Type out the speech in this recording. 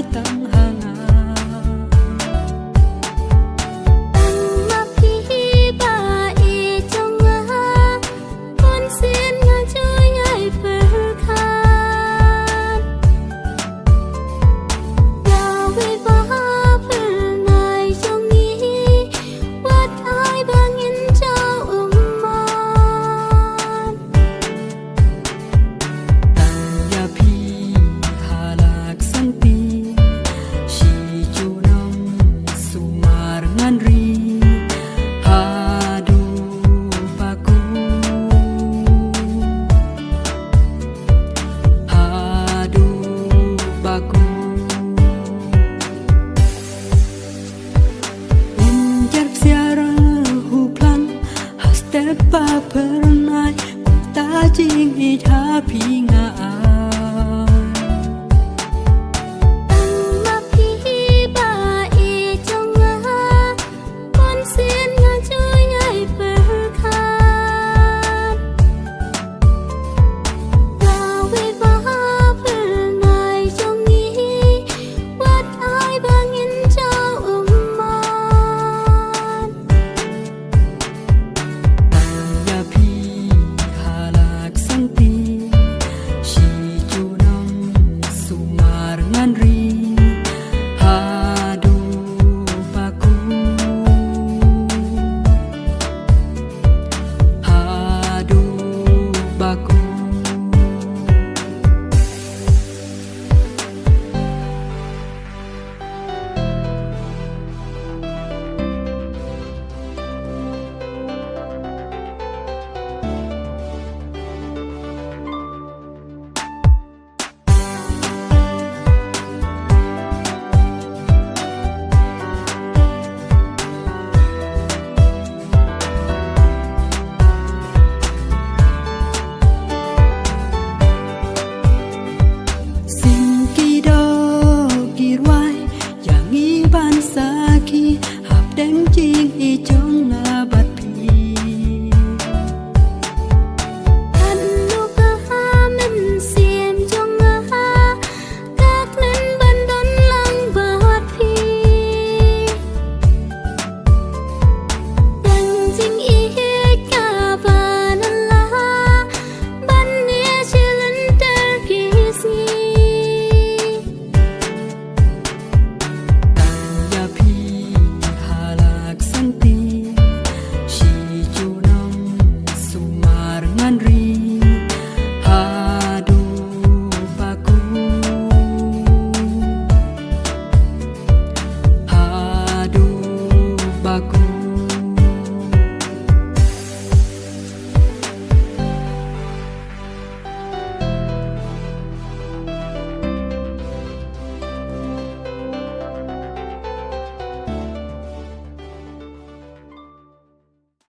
mai tang hanga ma pi ba e trong a con xin nga chơi ai per khan ya we ba per nai trong ni wat ai bang in chao man tang ya phi halak santi shi chu nam sumar ngan ri hadu baku hadu baku unjar siara hu plan haste pa pernai ta jing i tha phi nga ma pi ba e trong a con xin nga chơi ai per khan ya we ba per nai trong ni wat ai bang in chao man ya phi halak santi shi chu nam sumar ngan ri